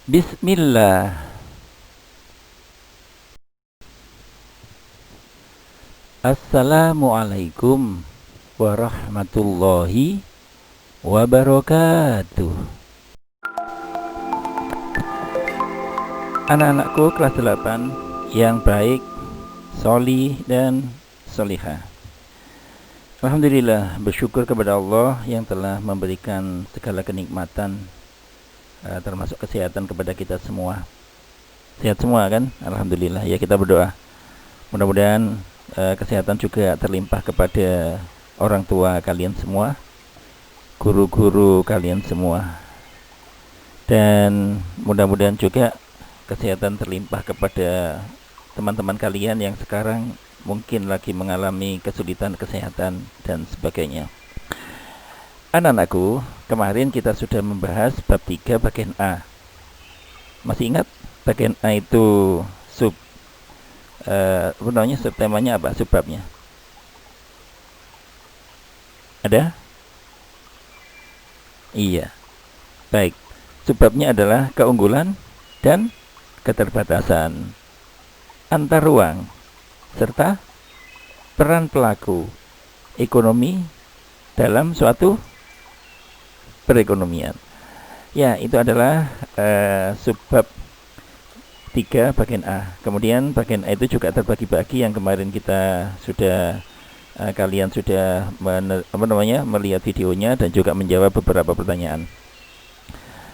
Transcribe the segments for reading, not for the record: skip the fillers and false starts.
Bismillah. Assalamualaikum warahmatullahi wabarakatuh. Anak-anakku kelas 8 yang baik, solih dan solihah. Alhamdulillah, bersyukur kepada Allah yang telah memberikan segala kenikmatan, termasuk kesehatan kepada kita semua. Sehat semua kan? Alhamdulillah. Ya, kita berdoa mudah-mudahan kesehatan juga terlimpah kepada orang tua kalian semua, guru-guru kalian semua, dan mudah-mudahan juga kesehatan terlimpah kepada teman-teman kalian yang sekarang mungkin lagi mengalami kesulitan kesehatan dan sebagainya. Anak-anakku, kemarin kita sudah membahas bab 3 bagian A. Masih ingat bagian A itu subtemanya apa? Subbabnya ada? Iya, baik. Subbabnya adalah keunggulan dan keterbatasan, antar ruang, serta peran pelaku ekonomi dalam suatu perekonomian. Ya, itu adalah subbab 3 bagian A. Kemudian bagian A itu juga terbagi-bagi yang kemarin kita sudah kalian sudah melihat videonya dan juga menjawab beberapa pertanyaan.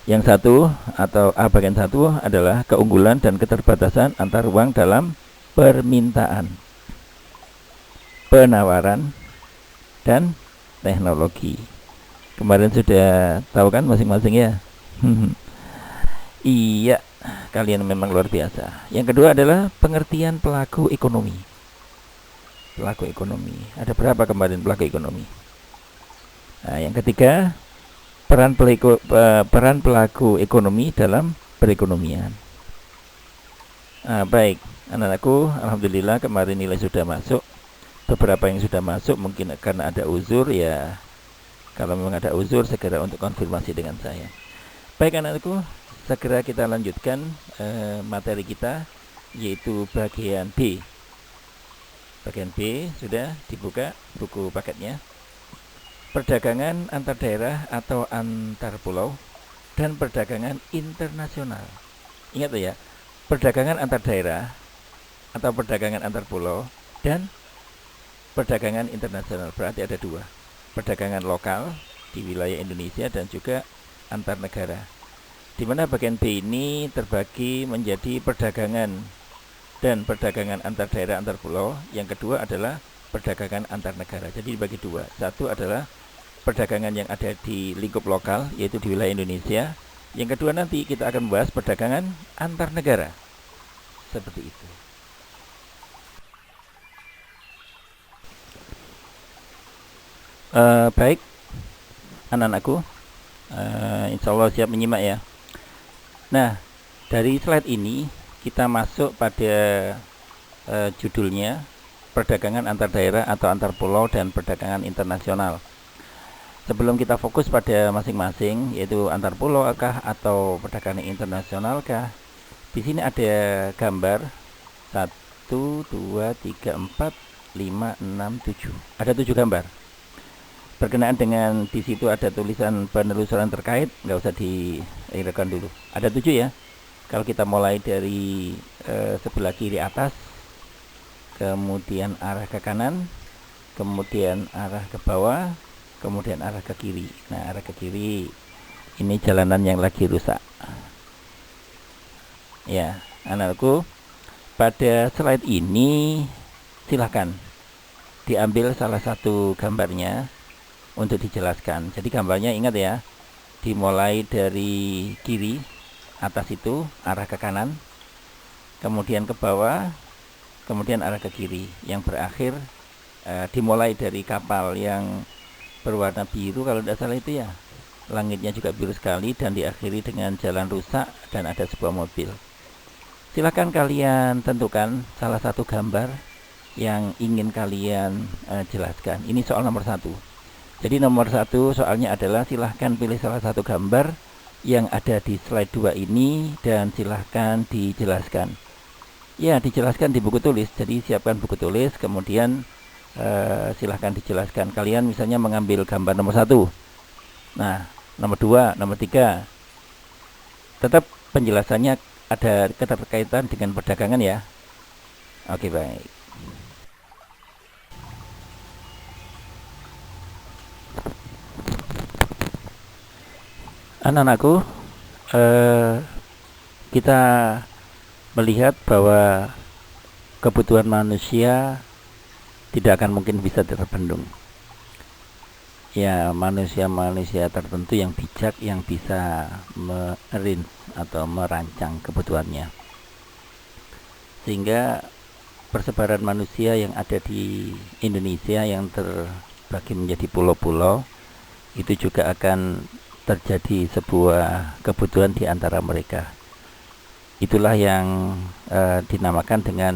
Yang satu atau A bagian 1 adalah keunggulan dan keterbatasan antar ruang dalam permintaan, penawaran, dan teknologi. Kemarin sudah tahu kan masing-masing ya? Iya, kalian memang luar biasa. Yang kedua adalah pengertian pelaku ekonomi. Pelaku ekonomi. Ada berapa kemarin pelaku ekonomi? Nah, yang ketiga, peran pelaku ekonomi dalam perekonomian. Baik, anak-anakku, alhamdulillah kemarin nilai sudah masuk. Beberapa yang sudah masuk mungkin karena ada uzur ya. Kalau memang ada uzur, segera untuk konfirmasi dengan saya. Baik anak-anakku, segera kita lanjutkan materi kita, yaitu bagian B. Bagian B sudah dibuka buku paketnya. Perdagangan antar daerah atau antar pulau dan perdagangan internasional. Ingat ya, perdagangan antar daerah atau perdagangan antar pulau dan perdagangan internasional. Berarti ada dua, perdagangan lokal di wilayah Indonesia dan juga antar negara. Di mana bagian B ini terbagi menjadi perdagangan dan perdagangan antar daerah antar pulau. Yang kedua adalah perdagangan antar negara. Jadi dibagi dua. Satu adalah perdagangan yang ada di lingkup lokal, yaitu di wilayah Indonesia. Yang kedua nanti kita akan membahas perdagangan antar negara. Seperti itu. Baik, anak-anakku, insya Allah siap menyimak ya. Nah, dari slide ini kita masuk pada judulnya perdagangan antar daerah atau antar pulau dan perdagangan internasional. Sebelum kita fokus pada masing-masing, yaitu antar pulau kah atau perdagangan internasional kah, di sini ada gambar 1, 2, 3, 4, 5, 6, 7. Ada 7 gambar. Berkenaan dengan di situ ada tulisan penelusuran terkait, nggak usah diirkan dulu. Ada 7 ya. Kalau kita mulai dari sebelah kiri atas, kemudian arah ke kanan, kemudian arah ke bawah, kemudian arah ke kiri. Nah, arah ke kiri ini jalanan yang lagi rusak. Ya, anakku, pada slide ini silahkan diambil salah satu gambarnya untuk dijelaskan. Jadi gambarnya ingat ya, dimulai dari kiri atas itu arah ke kanan, kemudian ke bawah, kemudian arah ke kiri. Yang berakhir dimulai dari kapal yang berwarna biru kalau tidak salah itu ya. Langitnya juga biru sekali dan diakhiri dengan jalan rusak dan ada sebuah mobil. Silakan kalian tentukan salah satu gambar yang ingin kalian jelaskan. Ini soal nomor 1. Jadi nomor 1 soalnya adalah silahkan pilih salah satu gambar yang ada di slide 2 ini dan silahkan dijelaskan. Ya, dijelaskan di buku tulis. Jadi siapkan buku tulis, kemudian silahkan dijelaskan. Kalian misalnya mengambil gambar nomor 1. Nah, nomor 2, nomor 3. Tetap penjelasannya ada keterkaitan dengan perdagangan ya. Oke, baik. Anak-anakku, kita melihat bahwa kebutuhan manusia tidak akan mungkin bisa terbendung. Ya, manusia-manusia tertentu yang bijak yang bisa merinci atau merancang kebutuhannya. Sehingga persebaran manusia yang ada di Indonesia yang terbagi menjadi pulau-pulau itu juga akan terjadi sebuah kebutuhan di antara mereka. Itulah yang dinamakan dengan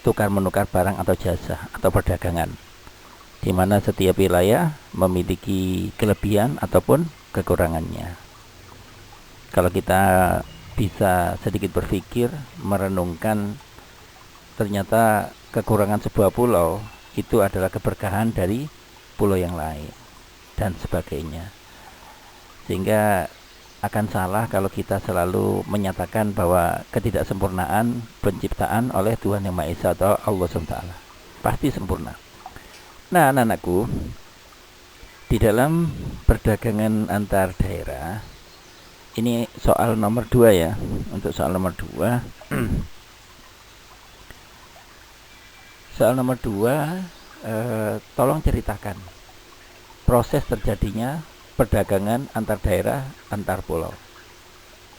tukar menukar barang atau jasa atau perdagangan, di mana setiap wilayah memiliki kelebihan ataupun kekurangannya. Kalau kita bisa sedikit berpikir, merenungkan, ternyata kekurangan sebuah pulau itu adalah keberkahan dari pulau yang lain dan sebagainya. Sehingga akan salah kalau kita selalu menyatakan bahwa ketidaksempurnaan penciptaan oleh Tuhan Yang Maha Esa atau Allah SWT. Pasti sempurna. Nah, anak-anakku, di dalam perdagangan antar daerah, ini soal nomor 2 ya. Untuk soal nomor 2, soal nomor 2, tolong ceritakan proses terjadinya perdagangan antar daerah, antar pulau.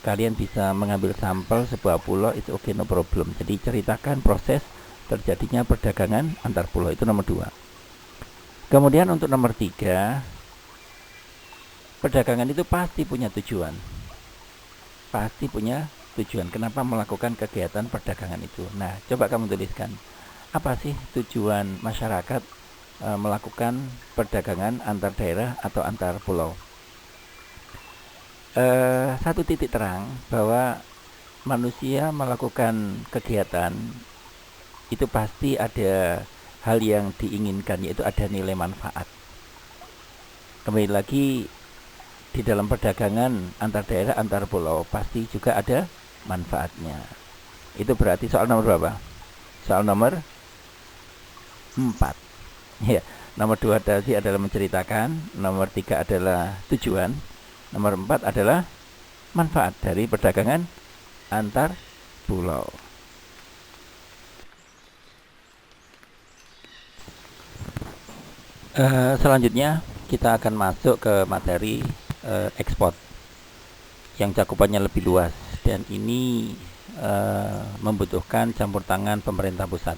Kalian bisa mengambil sampel sebuah pulau, itu oke, no problem. Jadi ceritakan proses terjadinya perdagangan antar pulau, itu nomor 2. Kemudian untuk nomor 3, perdagangan itu pasti punya tujuan. Pasti punya tujuan. Kenapa melakukan kegiatan perdagangan itu? Nah, coba kamu tuliskan. Apa sih tujuan masyarakat melakukan perdagangan antar daerah atau antar pulau? Satu titik terang bahwa manusia melakukan kegiatan itu pasti ada hal yang diinginkan, yaitu ada nilai manfaat. Kembali lagi, di dalam perdagangan antar daerah antar pulau pasti juga ada manfaatnya. Itu berarti soal nomor berapa? Soal nomor 4. Ya, nomor 2 tadi adalah menceritakan, nomor 3 adalah tujuan, nomor 4 adalah manfaat dari perdagangan antar pulau. Selanjutnya kita akan masuk ke materi ekspor yang cakupannya lebih luas, dan ini membutuhkan campur tangan pemerintah pusat.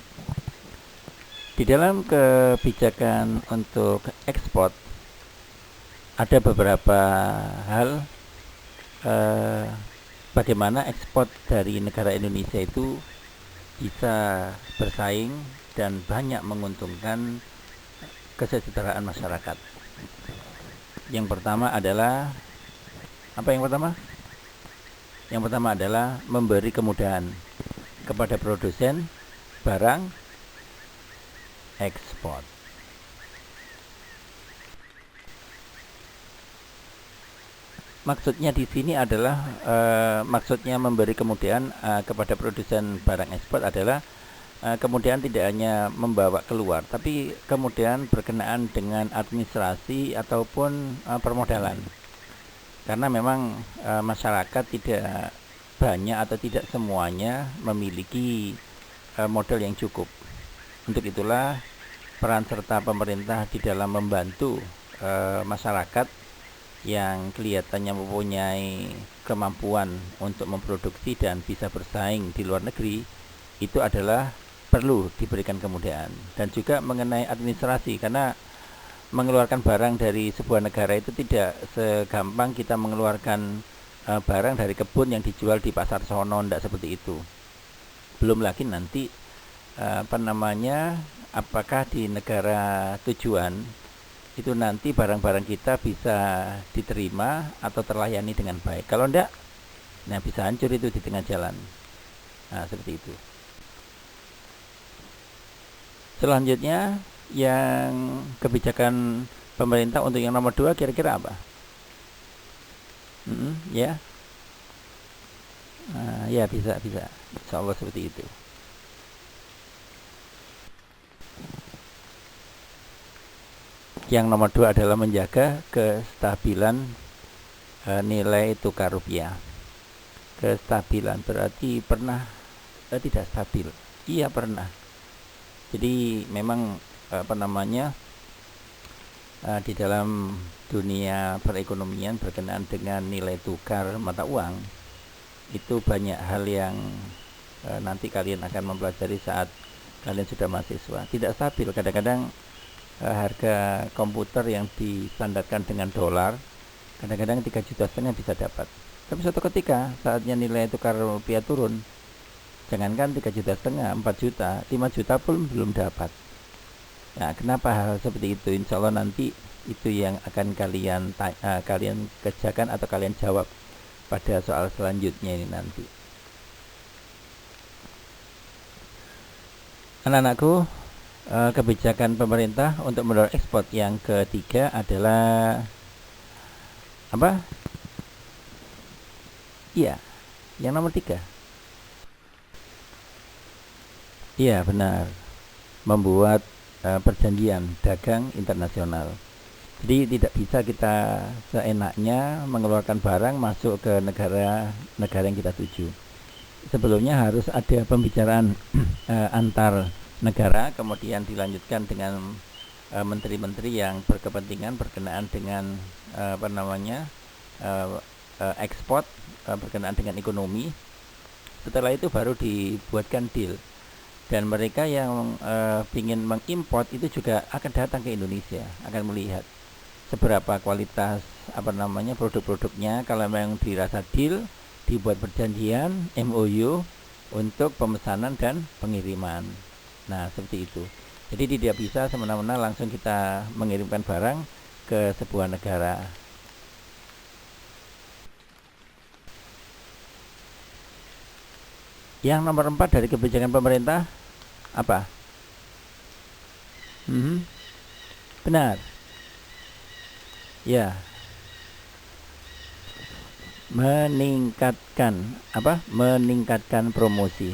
Di dalam kebijakan untuk ekspor ada beberapa hal bagaimana ekspor dari negara Indonesia itu bisa bersaing dan banyak menguntungkan kesejahteraan masyarakat. Yang pertama adalah apa yang pertama? Yang pertama adalah memberi kemudahan kepada produsen barang ekspor. Maksudnya di sini adalah maksudnya memberi kemudahan kepada produsen barang ekspor adalah kemudian tidak hanya membawa keluar, tapi kemudian berkenaan dengan administrasi ataupun permodalan. Karena memang masyarakat tidak banyak atau tidak semuanya memiliki modal yang cukup. Untuk itulah peran serta pemerintah di dalam membantu masyarakat yang kelihatannya mempunyai kemampuan untuk memproduksi dan bisa bersaing di luar negeri, itu adalah perlu diberikan kemudahan. Dan juga mengenai administrasi, karena mengeluarkan barang dari sebuah negara itu tidak segampang kita mengeluarkan barang dari kebun yang dijual di pasar sono, tidak seperti itu. Belum lagi nanti apakah di negara tujuan itu nanti barang-barang kita bisa diterima atau terlayani dengan baik. Kalau enggak, nah bisa hancur itu di tengah jalan. Nah, seperti itu. Selanjutnya, yang kebijakan pemerintah untuk yang nomor 2 kira-kira apa? Ya, ya bisa. Insya Allah seperti itu. Yang nomor 2 adalah menjaga kestabilan nilai tukar rupiah. Kestabilan berarti pernah tidak stabil. Iya, pernah. Jadi memang di dalam dunia perekonomian berkenaan dengan nilai tukar mata uang itu banyak hal yang nanti kalian akan mempelajari saat kalian sudah mahasiswa. Tidak stabil. Kadang-kadang harga komputer yang distandarkan dengan dolar kadang-kadang 3,5 juta bisa dapat, tapi suatu ketika saatnya nilai tukar rupiah turun, jangankan 3,5 juta, 4 juta, 5 juta pun belum dapat. Nah, kenapa hal seperti itu? Insya Allah nanti itu yang akan kalian kerjakan atau kalian jawab pada soal selanjutnya ini nanti. Anak-anakku, kebijakan pemerintah untuk mendorong ekspor yang ketiga adalah apa? Iya, yang nomor 3. Iya, benar. Membuat perjanjian dagang internasional. Jadi tidak bisa kita seenaknya mengeluarkan barang masuk ke negara yang kita tuju. Sebelumnya harus ada pembicaraan antar negara, kemudian dilanjutkan dengan menteri-menteri yang berkepentingan berkenaan dengan ekspor, berkenaan dengan ekonomi. Setelah itu baru dibuatkan deal, dan mereka yang ingin mengimport itu juga akan datang ke Indonesia, akan melihat seberapa kualitas produk-produknya. Kalau memang dirasa deal, dibuat perjanjian MOU untuk pemesanan dan pengiriman. Nah, seperti itu. Jadi tidak bisa semena-mena langsung kita mengirimkan barang ke sebuah negara. Yang nomor 4 dari kebijakan pemerintah apa? Benar. Ya. Meningkatkan promosi.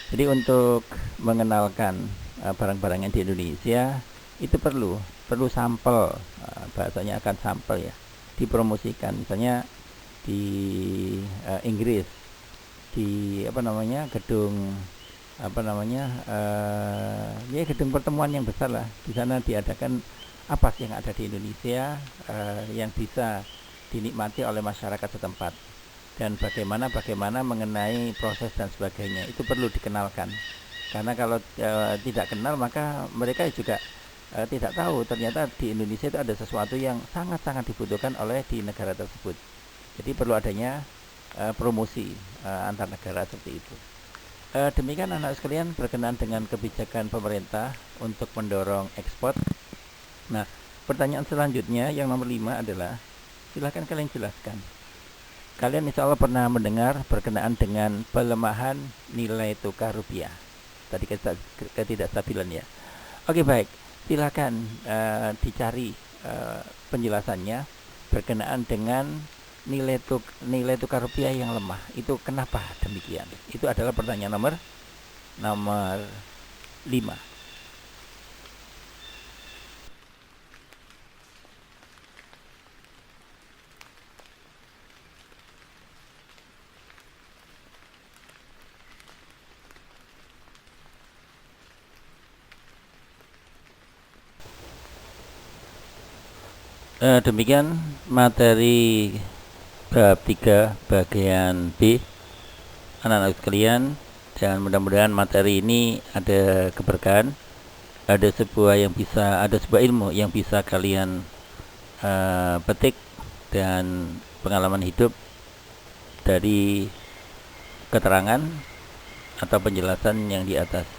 Jadi untuk mengenalkan barang-barang yang di Indonesia itu perlu sampel, bahasanya akan sampel ya, dipromosikan. Misalnya di Inggris, di gedung gedung pertemuan yang besar lah, di sana diadakan apa sih yang ada di Indonesia yang bisa dinikmati oleh masyarakat setempat, dan bagaimana mengenai proses dan sebagainya. Itu perlu dikenalkan, karena kalau tidak kenal maka mereka juga tidak tahu ternyata di Indonesia itu ada sesuatu yang sangat-sangat dibutuhkan oleh di negara tersebut. Jadi perlu adanya promosi antar negara seperti itu. Demikian anak sekalian berkenaan dengan kebijakan pemerintah untuk mendorong ekspor. Nah, pertanyaan selanjutnya yang nomor 5 adalah, silakan kalian jelaskan. Kalian insya Allah pernah mendengar berkenaan dengan pelemahan nilai tukar rupiah. Tadi ketidakstabilan ya. Oke, baik. Silakan dicari penjelasannya berkenaan dengan nilai tukar rupiah yang lemah. Itu kenapa demikian? Itu adalah pertanyaan nomor 5. Demikian materi bab 3 bagian B, anak-anak sekalian, dan mudah-mudahan materi ini ada keberkahan, ada sebuah ilmu yang bisa kalian petik dan pengalaman hidup dari keterangan atau penjelasan yang di atas.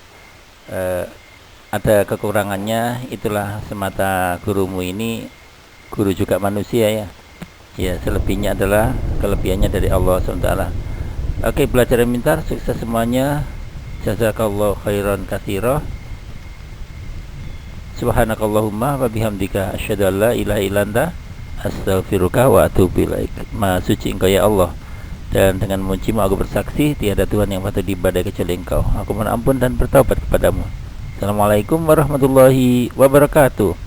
ada kekurangannya, itulah semata gurumu ini guru juga manusia ya. Ya, selebihnya adalah kelebihannya dari Allah SWT. Oke, belajar dan pintar, sukses semuanya. Jazakallahu khairan katsira. Subhanakallahumma wa bihamdika asyhadu an la ilaha illa anta astaghfiruka wa atubu ilaik. Maha suci Engkau ya Allah, dan dengan memujimu aku bersaksi tiada Tuhan yang patut diibadahi kecuali Engkau. Aku mohon ampun dan bertaubat kepadamu. Assalamualaikum warahmatullahi wabarakatuh.